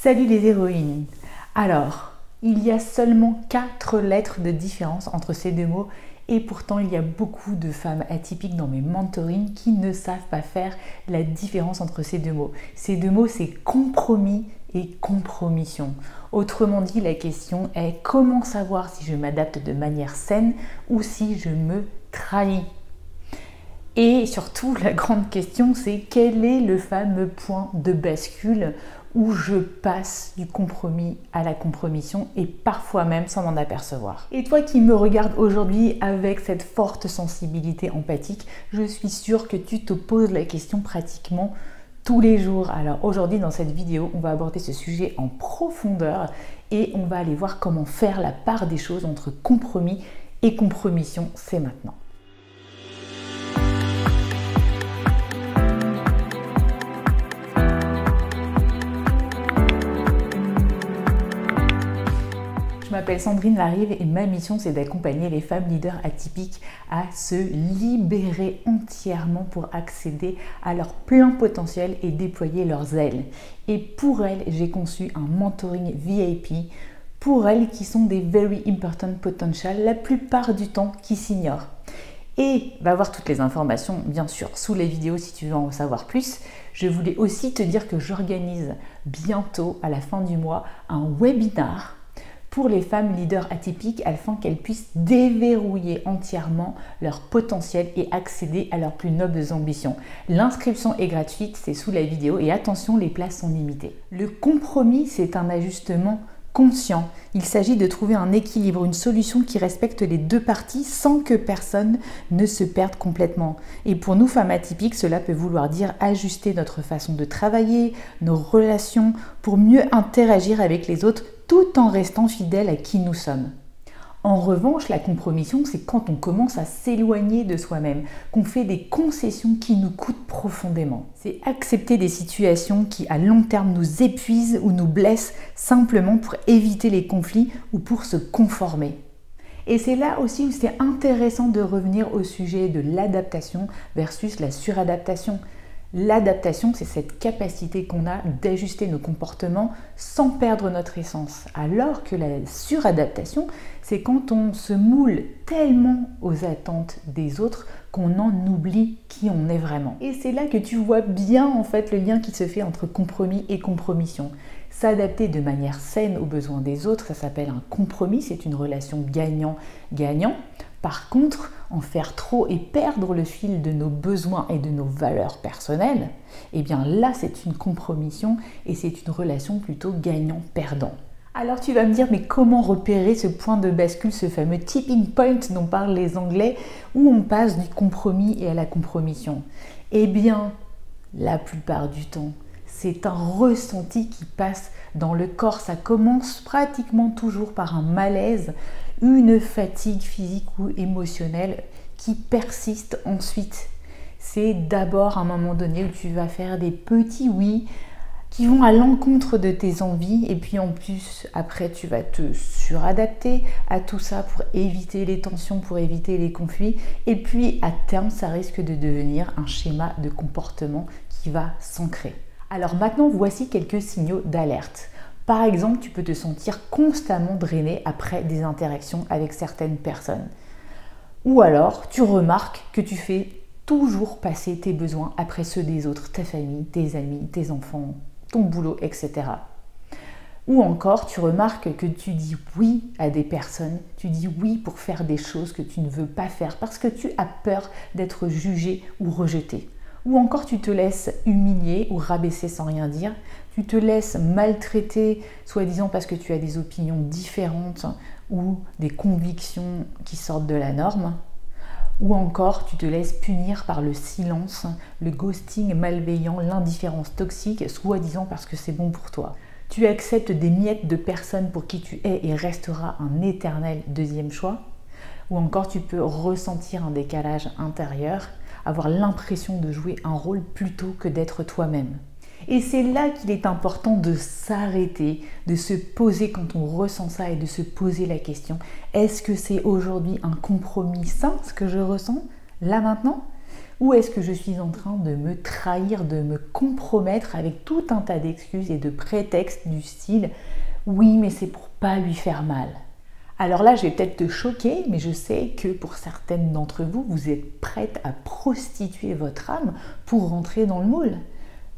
Salut les héroïnes! Alors, il y a seulement 4 lettres de différence entre ces deux mots et pourtant il y a beaucoup de femmes atypiques dans mes mentorings qui ne savent pas faire la différence entre ces deux mots. Ces deux mots, c'est compromis et compromission. Autrement dit, la question est comment savoir si je m'adapte de manière saine ou si je me trahis. Et surtout, la grande question, c'est quel est le fameux point de bascule où je passe du compromis à la compromission et parfois même sans m'en apercevoir. Et toi qui me regardes aujourd'hui avec cette forte sensibilité empathique, je suis sûre que tu te poses la question pratiquement tous les jours. Alors aujourd'hui dans cette vidéo, on va aborder ce sujet en profondeur et on va aller voir comment faire la part des choses entre compromis et compromission. C'est maintenant. Je m'appelle Sandrine Larive et ma mission c'est d'accompagner les femmes leaders atypiques à se libérer entièrement pour accéder à leur plein potentiel et déployer leurs ailes. Et pour elles, j'ai conçu un mentoring VIP pour elles qui sont des very important potential, la plupart du temps qui s'ignorent. Et va voir toutes les informations bien sûr sous les vidéos si tu veux en savoir plus. Je voulais aussi te dire que j'organise bientôt à la fin du mois un webinar pour les femmes leaders atypiques afin qu'elles puissent déverrouiller entièrement leur potentiel et accéder à leurs plus nobles ambitions. L'inscription est gratuite, c'est sous la vidéo et attention, les places sont limitées. Le compromis, c'est un ajustement conscient. Il s'agit de trouver un équilibre, une solution qui respecte les deux parties sans que personne ne se perde complètement. Et pour nous, femmes atypiques, cela peut vouloir dire ajuster notre façon de travailler, nos relations, pour mieux interagir avec les autres tout en restant fidèle à qui nous sommes. En revanche, la compromission, c'est quand on commence à s'éloigner de soi-même, qu'on fait des concessions qui nous coûtent profondément. C'est accepter des situations qui, à long terme, nous épuisent ou nous blessent simplement pour éviter les conflits ou pour se conformer. Et c'est là aussi où c'est intéressant de revenir au sujet de l'adaptation versus la suradaptation. L'adaptation, c'est cette capacité qu'on a d'ajuster nos comportements sans perdre notre essence. Alors que la suradaptation, c'est quand on se moule tellement aux attentes des autres qu'on en oublie qui on est vraiment. Et c'est là que tu vois bien en fait le lien qui se fait entre compromis et compromission. S'adapter de manière saine aux besoins des autres, ça s'appelle un compromis, c'est une relation gagnant-gagnant. Par contre, en faire trop et perdre le fil de nos besoins et de nos valeurs personnelles, eh bien là c'est une compromission et c'est une relation plutôt gagnant-perdant. Alors tu vas me dire, mais comment repérer ce point de bascule, ce fameux tipping point dont parlent les Anglais, où on passe du compromis et à la compromission? Eh bien, la plupart du temps, c'est un ressenti qui passe dans le corps. Ça commence pratiquement toujours par un malaise, une fatigue physique ou émotionnelle qui persiste ensuite. C'est d'abord un moment donné où tu vas faire des petits oui qui vont à l'encontre de tes envies et puis en plus après tu vas te suradapter à tout ça pour éviter les tensions, pour éviter les conflits et puis à terme ça risque de devenir un schéma de comportement qui va s'ancrer. Alors maintenant voici quelques signaux d'alerte. Par exemple, tu peux te sentir constamment drainé après des interactions avec certaines personnes. Ou alors, tu remarques que tu fais toujours passer tes besoins après ceux des autres, ta famille, tes amis, tes enfants, ton boulot, etc. Ou encore, tu remarques que tu dis oui à des personnes, tu dis oui pour faire des choses que tu ne veux pas faire parce que tu as peur d'être jugé ou rejeté. Ou encore tu te laisses humilier ou rabaisser sans rien dire, tu te laisses maltraiter soi-disant parce que tu as des opinions différentes ou des convictions qui sortent de la norme, ou encore tu te laisses punir par le silence, le ghosting malveillant, l'indifférence toxique, soi-disant parce que c'est bon pour toi. Tu acceptes des miettes de personnes pour qui tu es et resteras un éternel deuxième choix, ou encore tu peux ressentir un décalage intérieur, avoir l'impression de jouer un rôle plutôt que d'être toi-même. Et c'est là qu'il est important de s'arrêter, de se poser quand on ressent ça et de se poser la question, est-ce que c'est aujourd'hui un compromis sain ce que je ressens, là maintenant? Ou est-ce que je suis en train de me trahir, de me compromettre avec tout un tas d'excuses et de prétextes du style « oui, mais c'est pour pas lui faire mal ». Alors là, je vais peut-être te choquer, mais je sais que pour certaines d'entre vous, vous êtes prêtes à prostituer votre âme pour rentrer dans le moule.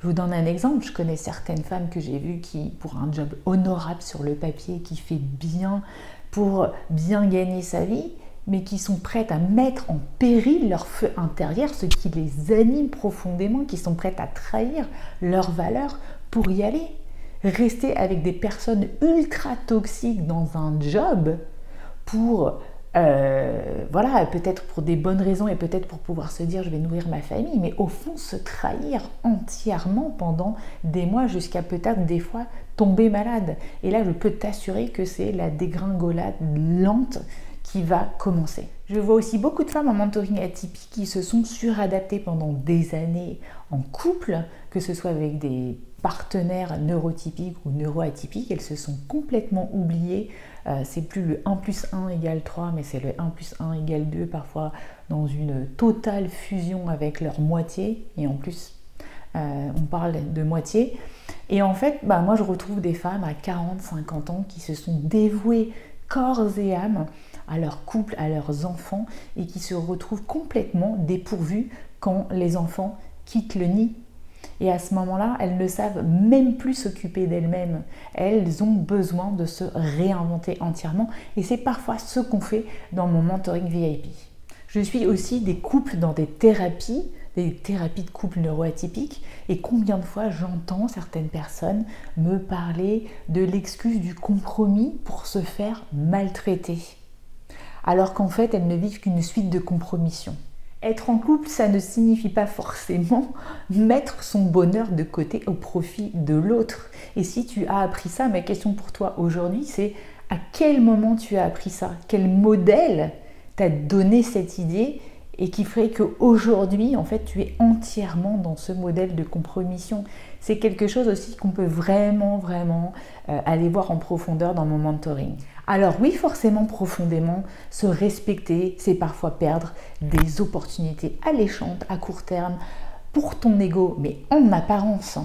Je vous donne un exemple, je connais certaines femmes que j'ai vues qui, pour un job honorable sur le papier, qui fait bien pour bien gagner sa vie, mais qui sont prêtes à mettre en péril leur feu intérieur, ce qui les anime profondément, qui sont prêtes à trahir leurs valeurs pour y aller. Rester avec des personnes ultra toxiques dans un job pour, voilà, peut-être pour des bonnes raisons et peut-être pour pouvoir se dire je vais nourrir ma famille, mais au fond se trahir entièrement pendant des mois jusqu'à peut-être des fois tomber malade. Et là, je peux t'assurer que c'est la dégringolade lente qui va commencer. Je vois aussi beaucoup de femmes en mentoring atypique qui se sont suradaptées pendant des années en couple, que ce soit avec des partenaires neurotypiques ou neuroatypiques. Elles se sont complètement oubliées. C'est plus le 1 plus 1 égale 3, mais c'est le 1 plus 1 égale 2, parfois dans une totale fusion avec leur moitié. Et en plus, on parle de moitié. Et en fait, moi je retrouve des femmes à 40, 50 ans qui se sont dévouées corps et âme à leur couple, à leurs enfants, et qui se retrouvent complètement dépourvues quand les enfants quittent le nid. Et à ce moment-là, elles ne savent même plus s'occuper d'elles-mêmes. Elles ont besoin de se réinventer entièrement, et c'est parfois ce qu'on fait dans mon mentoring VIP. Je suis aussi des couples dans des thérapies de couple neuroatypiques, et combien de fois j'entends certaines personnes me parler de l'excuse du compromis pour se faire maltraiter, alors qu'en fait elles ne vivent qu'une suite de compromissions. Être en couple, ça ne signifie pas forcément mettre son bonheur de côté au profit de l'autre. Et si tu as appris ça, ma question pour toi aujourd'hui, c'est à quel moment tu as appris ça? Quel modèle t'a donné cette idée et qui ferait qu'aujourd'hui, en fait, tu es entièrement dans ce modèle de compromission? C'est quelque chose aussi qu'on peut vraiment aller voir en profondeur dans mon mentoring. Alors oui, forcément, profondément, se respecter, c'est parfois perdre des opportunités alléchantes à court terme pour ton ego, mais en apparence.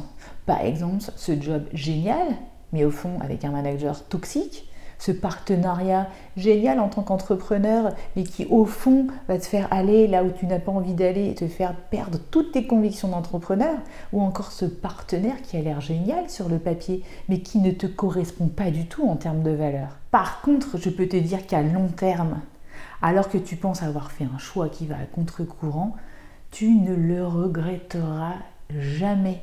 Par exemple, ce job génial, mais au fond avec un manager toxique, ce partenariat génial en tant qu'entrepreneur, mais qui au fond va te faire aller là où tu n'as pas envie d'aller et te faire perdre toutes tes convictions d'entrepreneur, ou encore ce partenaire qui a l'air génial sur le papier, mais qui ne te correspond pas du tout en termes de valeur. Par contre, je peux te dire qu'à long terme, alors que tu penses avoir fait un choix qui va à contre-courant, tu ne le regretteras jamais.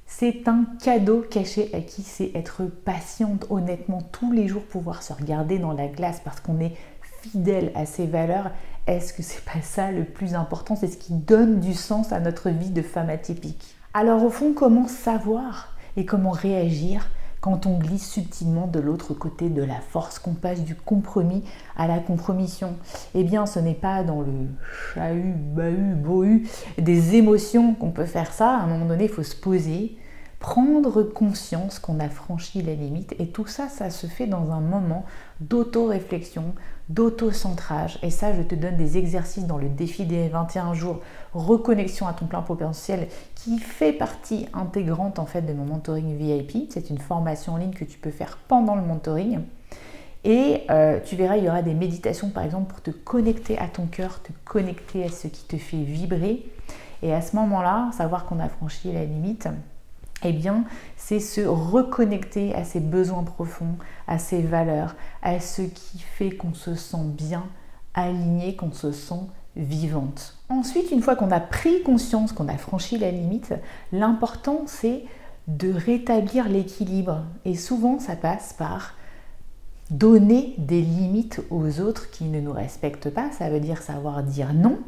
C'est un cadeau caché à qui sait être patiente, honnêtement, tous les jours pouvoir se regarder dans la glace parce qu'on est fidèle à ses valeurs. Est-ce que c'est pas ça le plus important? C'est ce qui donne du sens à notre vie de femme atypique. Alors au fond, comment savoir et comment réagir quand on glisse subtilement de l'autre côté de la force, qu'on passe du compromis à la compromission? Eh bien, ce n'est pas dans le chahut, bahut, bohu des émotions qu'on peut faire ça. À un moment donné, il faut se poser, prendre conscience qu'on a franchi la limite. Et tout ça, ça se fait dans un moment d'auto-réflexion, d'auto-centrage. Et ça, je te donne des exercices dans le défi des 21 jours, reconnexion à ton plein potentiel, qui fait partie intégrante en fait de mon mentoring VIP. C'est une formation en ligne que tu peux faire pendant le mentoring. Et tu verras, il y aura des méditations par exemple pour te connecter à ton cœur, te connecter à ce qui te fait vibrer. Et à ce moment-là, savoir qu'on a franchi la limite, eh bien, c'est se reconnecter à ses besoins profonds, à ses valeurs, à ce qui fait qu'on se sent bien aligné, qu'on se sent vivante. Ensuite, une fois qu'on a pris conscience qu'on a franchi la limite, l'important c'est de rétablir l'équilibre. Et souvent, ça passe par donner des limites aux autres qui ne nous respectent pas. Ça veut dire savoir dire non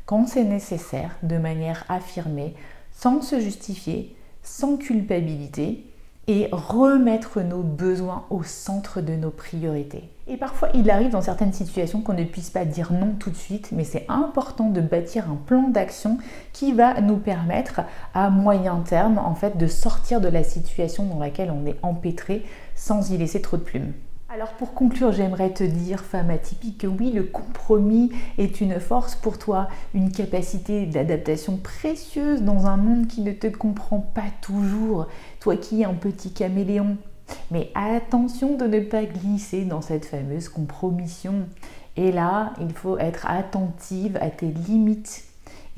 quand c'est nécessaire, de manière affirmée, sans se justifier, sans culpabilité, et remettre nos besoins au centre de nos priorités. Et parfois, il arrive dans certaines situations qu'on ne puisse pas dire non tout de suite, mais c'est important de bâtir un plan d'action qui va nous permettre à moyen terme en fait de sortir de la situation dans laquelle on est empêtré sans y laisser trop de plumes. Alors pour conclure, j'aimerais te dire, femme atypique, que oui, le compromis est une force pour toi, une capacité d'adaptation précieuse dans un monde qui ne te comprend pas toujours, toi qui es un petit caméléon. Mais attention de ne pas glisser dans cette fameuse compromission. Et là, il faut être attentive à tes limites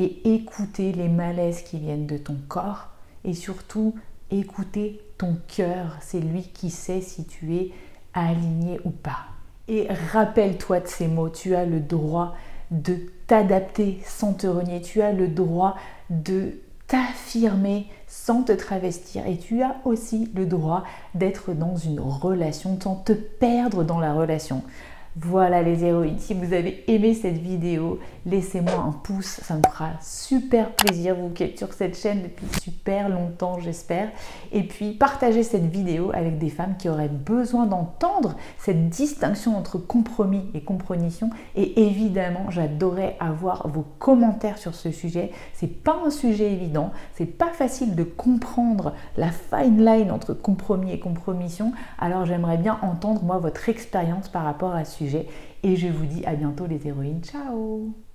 et écouter les malaises qui viennent de ton corps et surtout écouter ton cœur. C'est lui qui sait si tu es aligné ou pas. Et rappelle-toi de ces mots, tu as le droit de t'adapter sans te renier, tu as le droit de t'affirmer sans te travestir et tu as aussi le droit d'être dans une relation sans te perdre dans la relation. Voilà les héroïnes, si vous avez aimé cette vidéo, laissez-moi un pouce, ça me fera super plaisir, vous qui êtes sur cette chaîne depuis super longtemps j'espère. Et puis partagez cette vidéo avec des femmes qui auraient besoin d'entendre cette distinction entre compromis et compromission. Et évidemment, j'adorerais avoir vos commentaires sur ce sujet. C'est pas un sujet évident, c'est pas facile de comprendre la fine line entre compromis et compromission. Alors j'aimerais bien entendre moi votre expérience par rapport à ce sujet. Et je vous dis à bientôt les héroïnes. Ciao!